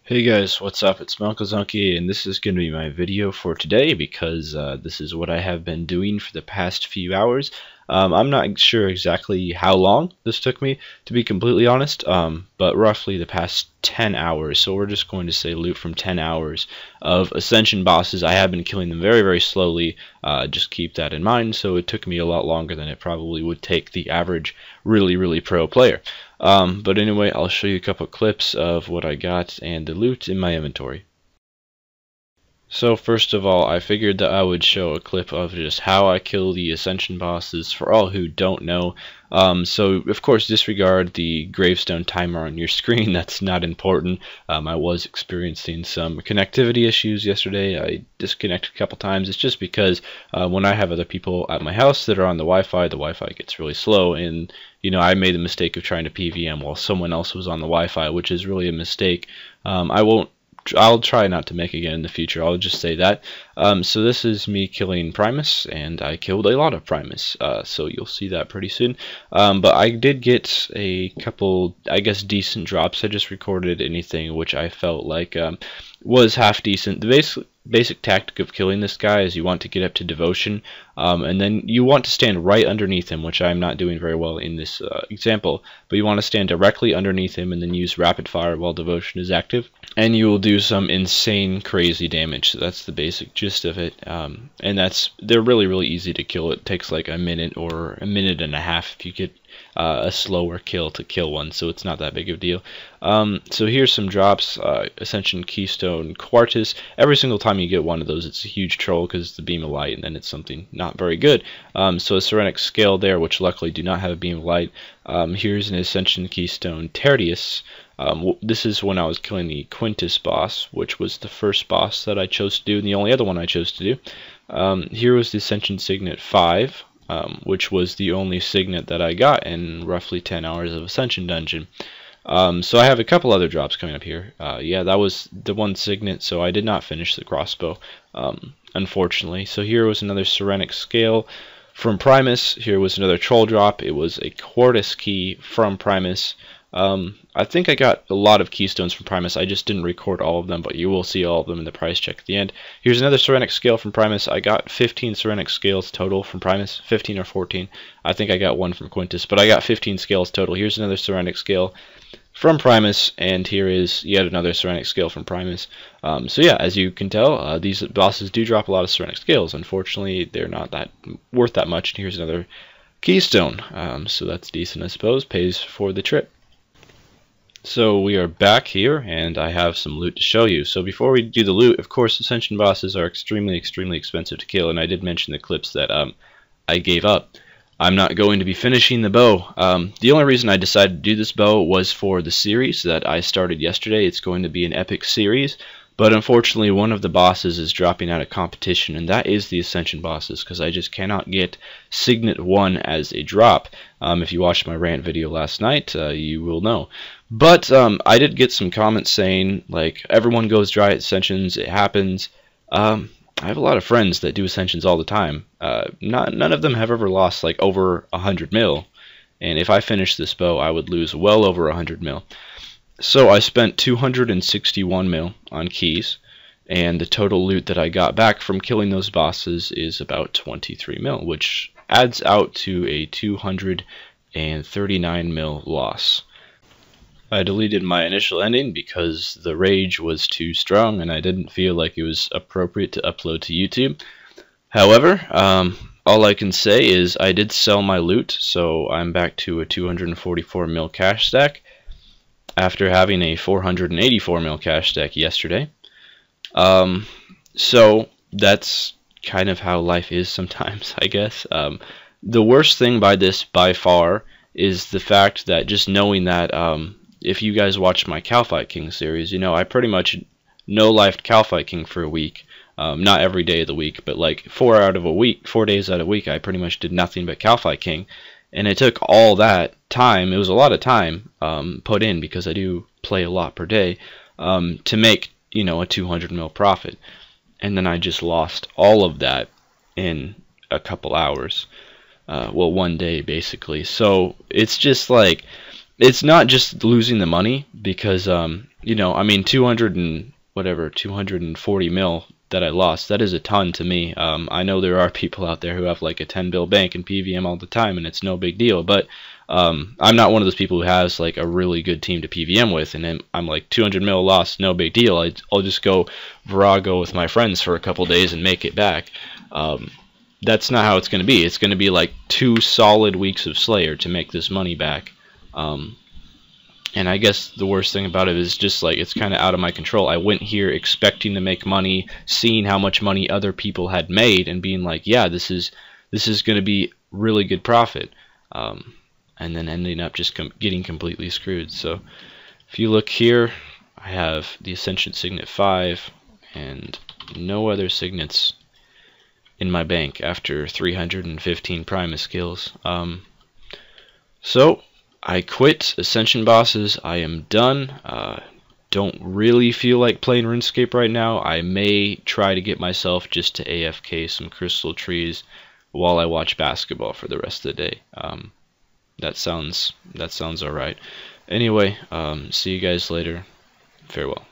Hey guys, what's up? It's munclesonkey, and this is going to be my video for today because this is what I have been doing for the past few hours. I'm not sure exactly how long this took me, to be completely honest, but roughly the past 10 hours. So we're just going to say loot from 10 hours of Ascension bosses. I have been killing them very, very slowly. Just keep that in mind. So it took me a lot longer than it probably would take the average really pro player. But anyway, I'll show you a couple clips of what I got and the loot in my inventory. So first of all, I figured that I would show a clip of just how I kill the Ascension bosses for all who don't know. So of course disregard the gravestone timer on your screen, that's not important. I was experiencing some connectivity issues yesterday. I disconnected a couple times. It's just because when I have other people at my house that are on the Wi-Fi gets really slow, and you know, I made the mistake of trying to PVM while someone else was on the Wi-Fi, which is really a mistake. I'll try not to make again in the future. I'll just say that. So this is me killing Primus, and I killed a lot of Primus. So you'll see that pretty soon. But I did get a couple, I guess, decent drops. I just recorded anything which I felt like was half decent. The basic tactic of killing this guy is you want to get up to devotion, and then you want to stand right underneath him, which I'm not doing very well in this example, but you want to stand directly underneath him and then use rapid fire while devotion is active, and you will do some insane crazy damage. So that's the basic gist of it, and they're really easy to kill. It takes like a minute or a minute and a half if you get a slower kill to kill one, so it's not that big of a deal. So here's some drops. Ascension Keystone Quartus. Every single time you get one of those, it's a huge troll because it's the beam of light, and then it's something not very good. So a Serenic Scale there, which luckily do not have a beam of light. Here's an Ascension Keystone Tertius. This is when I was killing the Quintus boss, which was the first boss that I chose to do, and the only other one I chose to do. Here was the Ascension Signet 5. Which was the only signet that I got in roughly 10 hours of Ascension Dungeon. So I have a couple other drops coming up here. Yeah, that was the one signet, so I did not finish the crossbow, unfortunately. So here was another Serenic Scale from Primus. Here was another troll drop. It was a Quartus key from Primus. I think I got a lot of keystones from Primus. I just didn't record all of them, but you will see all of them in the price check at the end. Here's another Serenic Scale from Primus. I got 15 Serenic Scales total from Primus, 15 or 14. I think I got one from Quintus, but I got 15 scales total. Here's another Serenic Scale from Primus, and here is yet another Serenic Scale from Primus. So yeah, as you can tell, these bosses do drop a lot of Serenic Scales. Unfortunately, they're not that worth that much. And here's another keystone, so that's decent, I suppose. Pays for the trip. So we are back here, and I have some loot to show you. So before we do the loot, of course, Ascension bosses are extremely expensive to kill, and I did mention the clips that I gave up. I'm not going to be finishing the bow. The only reason I decided to do this bow was for the series that I started yesterday. It's going to be an epic series, but unfortunately one of the bosses is dropping out of competition, and that is the Ascension bosses, because I just cannot get Signet 1 as a drop. If you watched my rant video last night, you will know. But I did get some comments saying, like, everyone goes dry at Ascensions, it happens. I have a lot of friends that do Ascensions all the time. None of them have ever lost like over 100 mil, and if I finished this bow, I would lose well over 100 mil. So I spent 261 mil on keys, and the total loot that I got back from killing those bosses is about 23 mil, which adds out to a 239 mil loss. I deleted my initial ending because the rage was too strong and I didn't feel like it was appropriate to upload to YouTube. However, all I can say is I did sell my loot, so I'm back to a 244 mil cash stack after having a 484 mil cash stack yesterday. So that's kind of how life is sometimes, I guess. The worst thing by this by far is the fact that just knowing that if you guys watch my Calfight King series, you know I pretty much no-lifed Calfight King for a week. Not every day of the week, but like 4 days out of a week, I pretty much did nothing but Calfight King. And it took all that time, it was a lot of time put in, because I do play a lot per day, to make, you know, a 200 mil profit. And then I just lost all of that in a couple hours. Well, one day basically. So it's just like, it's not just losing the money because you know, I mean 200 and whatever 240 mil that I lost, that is a ton to me. I know there are people out there who have like a 10 bill bank and PVM all the time and it's no big deal, but I'm not one of those people who has like a really good team to PVM with, and then I'm like 200 mil lost, no big deal. I'll just go Virago with my friends for a couple days and make it back. That's not how it's going to be. It's going to be like 2 solid weeks of Slayer to make this money back. And I guess the worst thing about it is just like it's kind of out of my control. I went here expecting to make money, seeing how much money other people had made, and being like, yeah, this is going to be really good profit. And then ending up just getting completely screwed. So if you look here, I have the Ascension Signet 5 and no other signets in my bank after 315 Primus skills. So I quit Ascension bosses. I am done. Don't really feel like playing RuneScape right now. I may try to get myself just to AFK some crystal trees while I watch basketball for the rest of the day. That sounds alright. Anyway, see you guys later. Farewell.